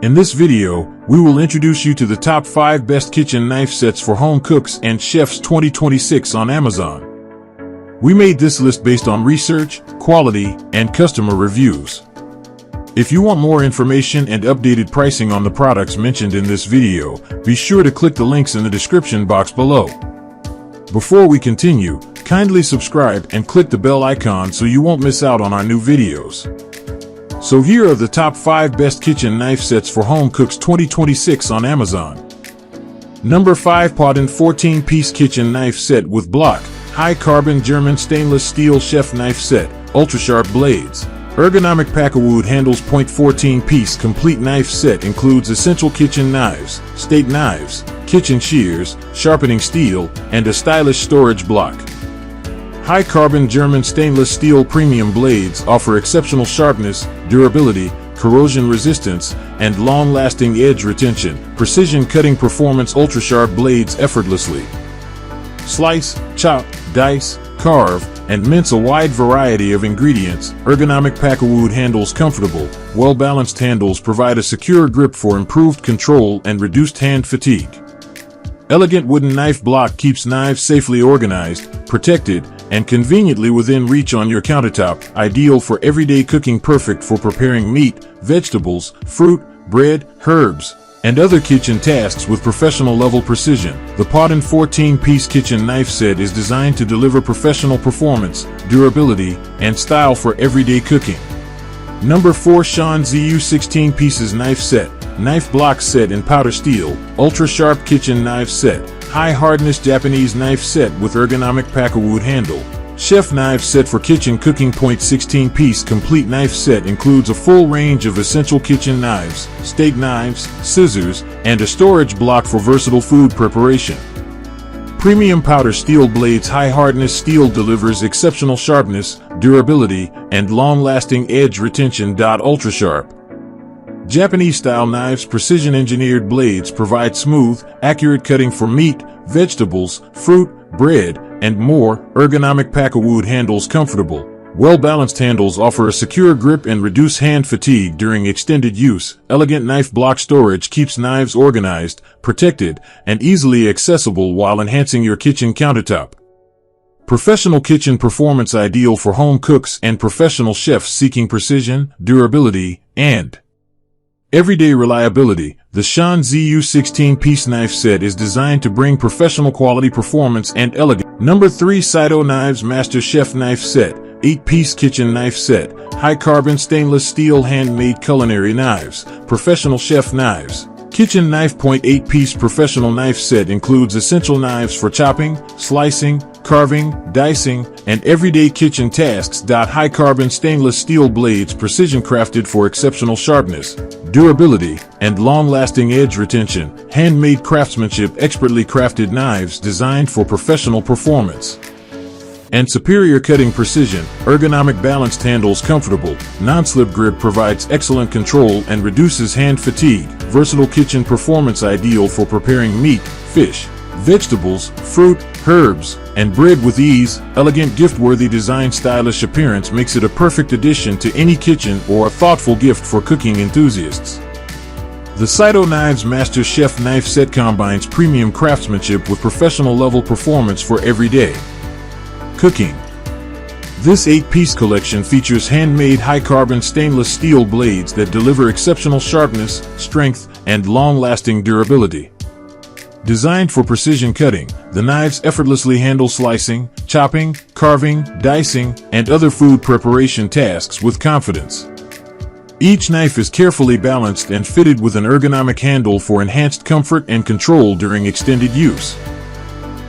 In this video, we will introduce you to the top 5 best kitchen knife sets for home cooks and chefs 2026 on Amazon. We made this list based on research, quality, and customer reviews. If you want more information and updated pricing on the products mentioned in this video, be sure to click the links in the description box below. Before we continue, kindly subscribe and click the bell icon so you won't miss out on our new videos. So here are the top 5 best kitchen knife sets for home cooks 2026 on Amazon. Number 5, PAUDIN 14-piece kitchen knife set with block, high-carbon German stainless steel chef knife set, ultra-sharp blades. Ergonomic packawood handles. 14-piece complete knife set includes essential kitchen knives, steak knives, kitchen shears, sharpening steel, and a stylish storage block. High-carbon German stainless steel premium blades offer exceptional sharpness, durability, corrosion resistance, and long-lasting edge retention. Precision cutting performance. Ultra-sharp blades effortlessly slice, chop, dice, carve, and mince a wide variety of ingredients. Ergonomic packawood handles. Comfortable, well-balanced handles provide a secure grip for improved control and reduced hand fatigue. Elegant wooden knife block keeps knives safely organized, protected, and conveniently within reach on your countertop. Ideal for everyday cooking. Perfect for preparing meat, vegetables, fruit, bread, herbs, and other kitchen tasks with professional-level precision. The PAUDIN 14-piece kitchen knife set is designed to deliver professional performance, durability, and style for everyday cooking. Number 4, SHAN ZU 16 pieces knife set. Knife block set in powder steel, ultra-sharp kitchen knife set, high-hardness Japanese knife set with ergonomic packawood handle. Chef knife set for kitchen cooking. 16-piece complete knife set includes a full range of essential kitchen knives, steak knives, scissors, and a storage block for versatile food preparation. Premium powder steel blades. High-hardness steel delivers exceptional sharpness, durability, and long-lasting edge retention. Ultra-sharp Japanese-style knives. Precision-engineered blades provide smooth, accurate cutting for meat, vegetables, fruit, bread, and more. Ergonomic packawood handles. Comfortable, well-balanced handles offer a secure grip and reduce hand fatigue during extended use. Elegant knife block storage keeps knives organized, protected, and easily accessible while enhancing your kitchen countertop. Professional kitchen performance. Ideal for home cooks and professional chefs seeking precision, durability, and everyday reliability. The SHAN ZU 16-piece knife set is designed to bring professional quality performance and elegance. Number 3, Seido Knives Master Chef Knife Set, 8-piece kitchen knife set, high-carbon stainless steel handmade culinary knives, professional chef knives. Kitchen knife. 8-piece professional knife set includes essential knives for chopping, slicing, carving, dicing, and everyday kitchen tasks. High-carbon stainless steel blades precision crafted for exceptional sharpness, durability, and long-lasting edge retention. Handmade craftsmanship. Expertly crafted knives designed for professional performance and superior cutting precision. Ergonomic balanced handles. Comfortable, non-slip grip provides excellent control and reduces hand fatigue. Versatile kitchen performance. Ideal for preparing meat, fish, vegetables, fruit, herbs, and bread with ease. Elegant gift-worthy design. Stylish appearance makes it a perfect addition to any kitchen or a thoughtful gift for cooking enthusiasts. The Seido Knives Master Chef Knife Set combines premium craftsmanship with professional-level performance for everyday cooking. This 8-piece collection features handmade high-carbon stainless steel blades that deliver exceptional sharpness, strength, and long-lasting durability. Designed for precision cutting, the knives effortlessly handle slicing, chopping, carving, dicing, and other food preparation tasks with confidence. Each knife is carefully balanced and fitted with an ergonomic handle for enhanced comfort and control during extended use.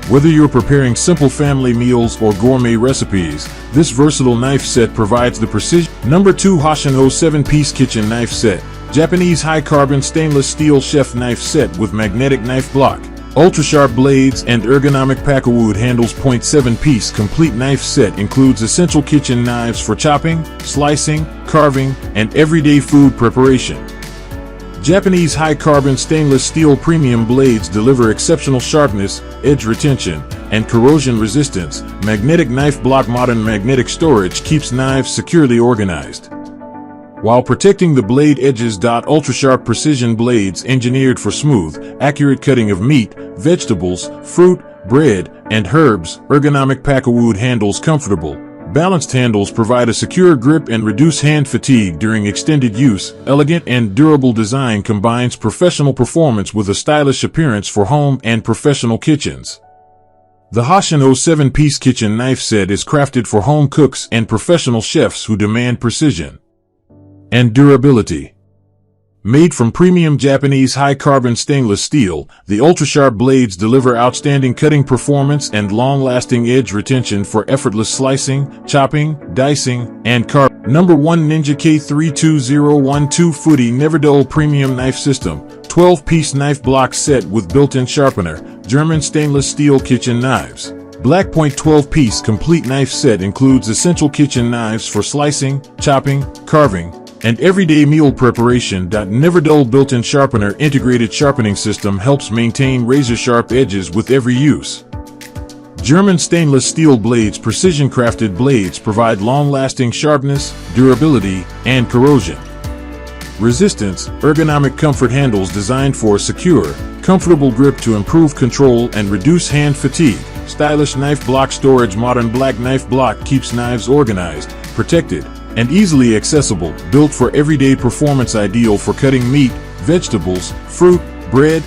Whether you're preparing simple family meals or gourmet recipes, this versatile knife set provides the precision. Number 2, HOSHANHO 7-piece kitchen knife set, Japanese high-carbon stainless steel chef knife set with magnetic knife block, ultra-sharp blades, and ergonomic packawood handles. 7-piece complete knife set includes essential kitchen knives for chopping, slicing, carving, and everyday food preparation. Japanese high-carbon stainless steel premium blades deliver exceptional sharpness, edge retention, and corrosion resistance. Magnetic knife block. Modern magnetic storage keeps knives securely organized. while protecting the blade edges. Ultra-sharp precision blades engineered for smooth, accurate cutting of meat, vegetables, fruit, bread, and herbs. Ergonomic PAUDIN handles. Comfortable, balanced handles provide a secure grip and reduce hand fatigue during extended use. Elegant and durable design combines professional performance with a stylish appearance for home and professional kitchens. The HOSHANHO 7-piece kitchen knife set is crafted for home cooks and professional chefs who demand precision and durability. Made from premium Japanese high-carbon stainless steel, the ultra-sharp blades deliver outstanding cutting performance and long-lasting edge retention for effortless slicing, chopping, dicing, and carving. Number 1 Ninja K32012 Foodi NeverDull Premium Knife System, 12-piece knife block set with built-in sharpener, German stainless steel kitchen knives. Black Point 12-piece complete knife set includes essential kitchen knives for slicing, chopping, carving, and everyday meal preparation. NeverDull built-in sharpener integrated sharpening system helps maintain razor-sharp edges with every use. German stainless steel blades. Precision-crafted blades provide long-lasting sharpness, durability, and corrosion resistance. Ergonomic comfort handles designed for a secure, comfortable grip to improve control and reduce hand fatigue. Stylish knife block storage. Modern black knife block keeps knives organized, protected, and easily accessible. Built for everyday performance, ideal for cutting meat, vegetables, fruit, bread,